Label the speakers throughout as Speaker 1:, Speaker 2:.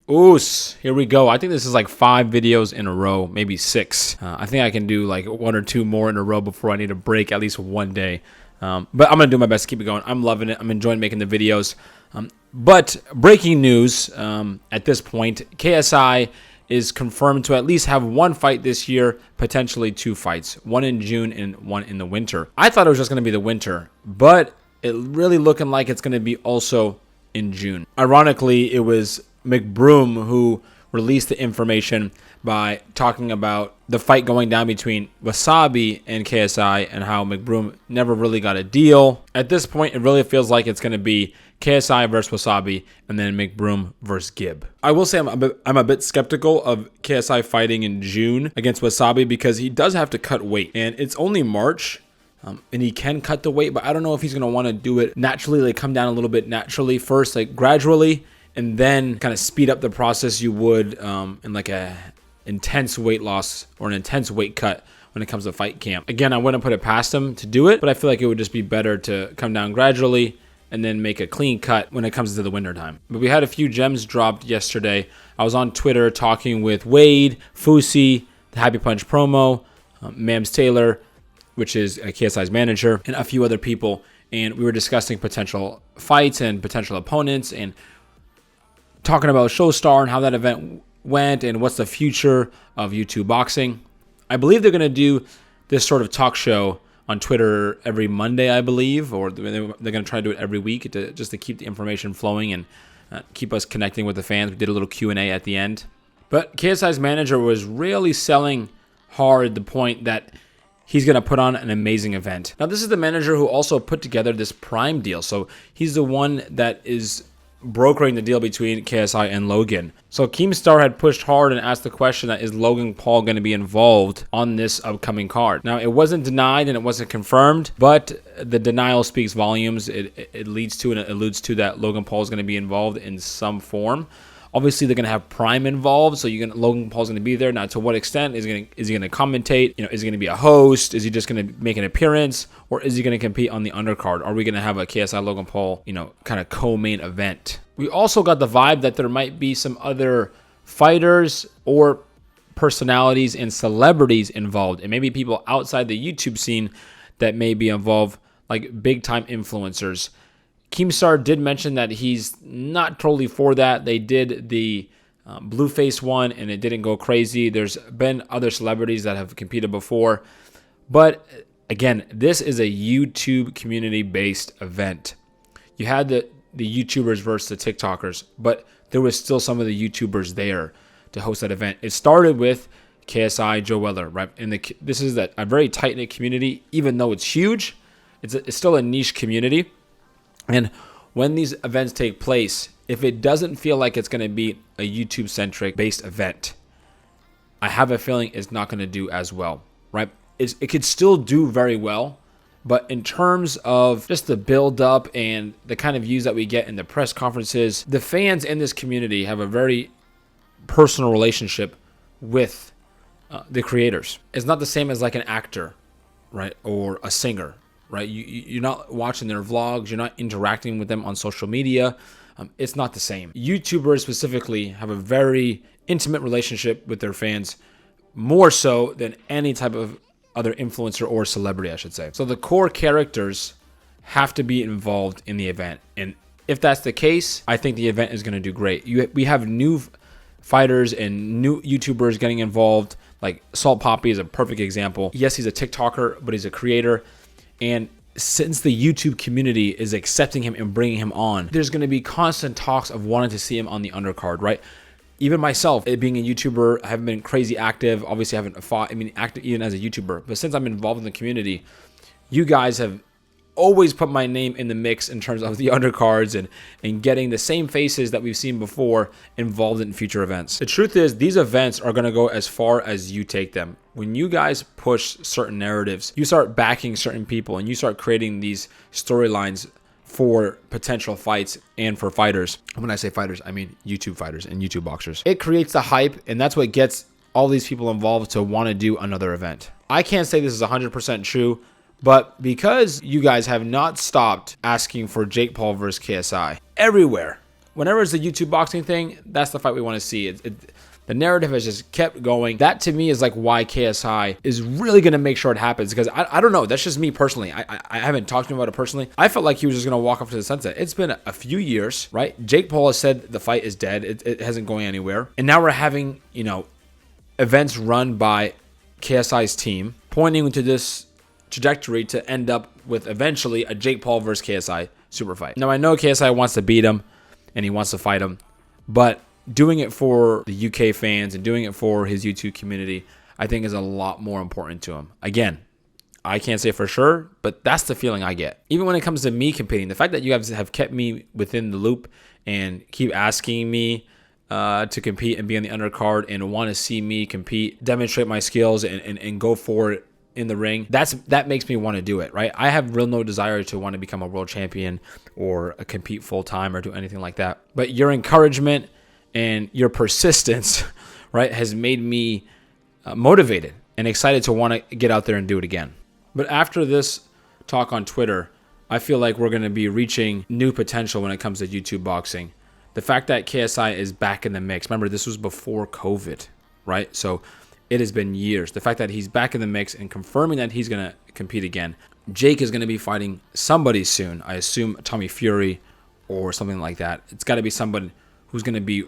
Speaker 1: Oos, here we go. I think this is like 5 videos in a row, maybe 6. I think I can do like 1 or 2 more in a row before I need a break at least one day. But I'm going to do my best to keep it going. I'm loving it. I'm enjoying making the videos. But breaking news at this point, KSI is confirmed to at least have 1 fight this year, potentially 2 fights, 1 in June and 1 in the winter. I thought it was just going to be the winter, but it really looking like it's going to be also in June. Ironically, it was McBroom who released the information by talking about the fight going down between Wasabi and KSI and how McBroom never really got a deal. At this point, it really feels like it's going to be KSI versus Wasabi and then McBroom versus Gibb. I will say I'm a bit skeptical of KSI fighting in June against Wasabi because he does have to cut weight, and it's only March. And he can cut the weight, but I don't know if he's going to want to do it naturally, like come down a little bit naturally first, like gradually, and then kind of speed up the process you would in like a intense weight loss or an intense weight cut when it comes to fight camp. Again, I wouldn't put it past him to do it, but I feel like it would just be better to come down gradually and then make a clean cut when it comes to the winter time. But we had a few gems dropped yesterday. I was on Twitter talking with Wade, Fusi, the Happy Punch promo, Mams Taylor, which is KSI's manager, and a few other people. And we were discussing potential fights and potential opponents and talking about Showstar and how that event went and what's the future of YouTube boxing. I believe they're going to do this sort of talk show on Twitter every Monday, I believe, or they're going to try to do it every week just to keep the information flowing and keep us connecting with the fans. We did a little Q&A at the end. But KSI's manager was really selling hard the point that he's going to put on an amazing event. Now, this is the manager who also put together this Prime deal. So he's the one that is brokering the deal between KSI and Logan. So Keemstar had pushed hard and asked the question that is Logan Paul going to be involved on this upcoming card? Now, it wasn't denied and it wasn't confirmed, but the denial speaks volumes. It leads to and it alludes to that Logan Paul is going to be involved in some form. Obviously, they're going to have Prime involved, so Logan Paul's going to be there. Now, to what extent is he going to commentate? Is he going to be a host? Is he just going to make an appearance, or is he going to compete on the undercard? Are we going to have a KSI Logan Paul, kind of co-main event? We also got the vibe that there might be some other fighters or personalities and celebrities involved, and maybe people outside the YouTube scene that may be involved, like big-time influencers. Keemstar did mention that he's not totally for that. They did the Blueface one, and it didn't go crazy. There's been other celebrities that have competed before. But, again, this is a YouTube community-based event. You had the YouTubers versus the TikTokers, but there was still some of the YouTubers there to host that event. It started with KSI, Joe Weller, right? And this is a very tight-knit community. Even though it's huge, it's still a niche community. And when these events take place, if it doesn't feel like it's going to be a YouTube-centric based event, I have a feeling it's not going to do as well, right? It could still do very well, but in terms of just the build-up and the kind of views that we get in the press conferences, the fans in this community have a very personal relationship with the creators. It's not the same as like an actor, right, or a singer. Right, you're not watching their vlogs, you're not interacting with them on social media. It's not the same. YouTubers specifically have a very intimate relationship with their fans, more so than any type of other influencer or celebrity, I should say. So the core characters have to be involved in the event. And if that's the case, I think the event is going to do great. We have new fighters and new YouTubers getting involved. Like Salt Poppy is a perfect example. Yes, he's a TikToker, but he's a creator. And since the YouTube community is accepting him and bringing him on, there's going to be constant talks of wanting to see him on the undercard, right? Even myself, being a YouTuber, I haven't been crazy active. Obviously, I haven't fought, active even as a YouTuber. But since I'm involved in the community, you guys have always put my name in the mix in terms of the undercards and getting the same faces that we've seen before involved in future events. The truth is, these events are going to go as far as you take them. When you guys push certain narratives, you start backing certain people and you start creating these storylines for potential fights and for fighters. When I say fighters, I mean YouTube fighters and YouTube boxers. It creates the hype, and that's what gets all these people involved to want to do another event. I can't say this is 100% true, but because you guys have not stopped asking for Jake Paul versus KSI everywhere, whenever it's a YouTube boxing thing, that's the fight we want to see. The narrative has just kept going. That to me is like why KSI is really going to make sure it happens, because I don't know. That's just me personally. I haven't talked to him about it personally. I felt like he was just going to walk off to the sunset. It's been a few years, right? Jake Paul has said the fight is dead. It hasn't going anywhere. And now we're having, events run by KSI's team pointing to this trajectory to end up with eventually a Jake Paul versus KSI super fight. Now, I know KSI wants to beat him and he wants to fight him, but doing it for the UK fans and doing it for his YouTube community, I think is a lot more important to him. Again, I can't say for sure, but that's the feeling I get. Even when it comes to me competing, the fact that you guys have kept me within the loop and keep asking me to compete and be on the undercard and want to see me compete, demonstrate my skills and go for it in the ring, that makes me want to do it, right? I have real no desire to want to become a world champion or compete full time or do anything like that. But your encouragement and your persistence, right, has made me motivated and excited to want to get out there and do it again. But after this talk on Twitter, I feel like we're going to be reaching new potential when it comes to YouTube boxing. The fact that KSI is back in the mix. Remember, this was before COVID, right? So it has been years. The fact that he's back in the mix and confirming that he's going to compete again. Jake is going to be fighting somebody soon. I assume Tommy Fury or something like that. It's got to be somebody who's going to be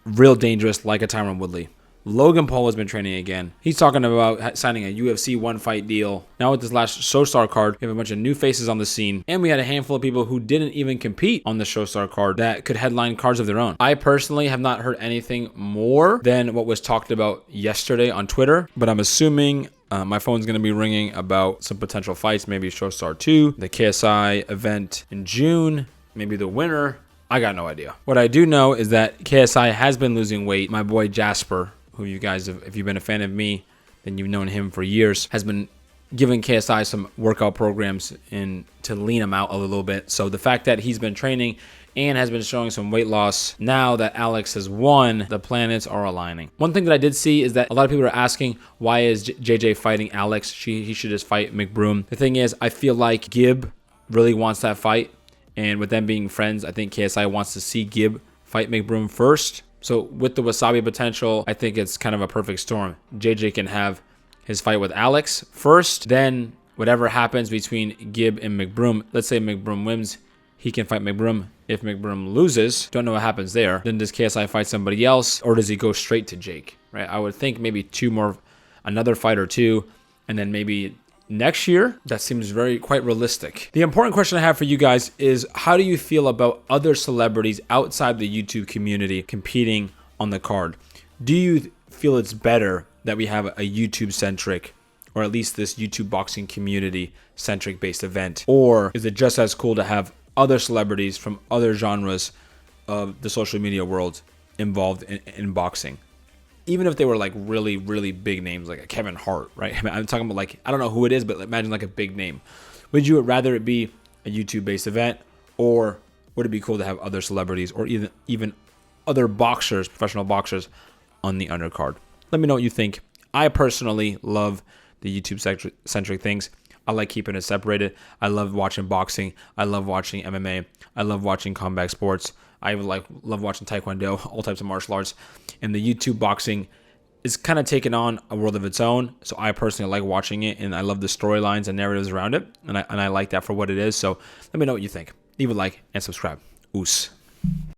Speaker 1: real dangerous, like a Tyron Woodley. Logan Paul has been training again. He's talking about signing a UFC one-fight deal. Now with this last Showstar card, we have a bunch of new faces on the scene, and we had a handful of people who didn't even compete on the Showstar card that could headline cards of their own. I personally have not heard anything more than what was talked about yesterday on Twitter, but I'm assuming my phone's going to be ringing about some potential fights, maybe Showstar 2, the KSI event in June, maybe the winner. I got no idea. What I do know is that KSI has been losing weight. My boy Jasper, who you guys, if you've been a fan of me, then you've known him for years, has been giving KSI some workout programs and to lean him out a little bit. So the fact that he's been training and has been showing some weight loss, now that Alex has won, the planets are aligning. One thing that I did see is that a lot of people are asking, why is JJ fighting Alex? He should just fight McBroom. The thing is, I feel like Gib really wants that fight. And with them being friends, I think KSI wants to see Gib fight McBroom first. So with the Wasabi potential, I think it's kind of a perfect storm. JJ can have his fight with Alex first, then whatever happens between Gib and McBroom, let's say McBroom wins, he can fight McBroom. If McBroom loses, don't know what happens there. Then does KSI fight somebody else, or does he go straight to Jake, right? I would think maybe another fight or two, and then maybe next year. That seems quite realistic. The important question I have for you guys is, how do you feel about other celebrities outside the YouTube community competing on the card? Do you feel it's better that we have a YouTube-centric, or at least this YouTube boxing community-centric based event? Or is it just as cool to have other celebrities from other genres of the social media world involved in boxing? Even if they were like really, really big names, like a Kevin Hart, right? I mean, I'm talking about like, I don't know who it is, but imagine like a big name. Would you rather it be a YouTube-based event, or would it be cool to have other celebrities or even other boxers, professional boxers on the undercard? Let me know what you think. I personally love the YouTube-centric things. I like keeping it separated. I love watching boxing. I love watching MMA. I love watching combat sports. I even love watching Taekwondo, all types of martial arts. And the YouTube boxing is kind of taking on a world of its own. So I personally like watching it, and I love the storylines and narratives around it. And I like that for what it is. So let me know what you think. Leave a like and subscribe. Oos.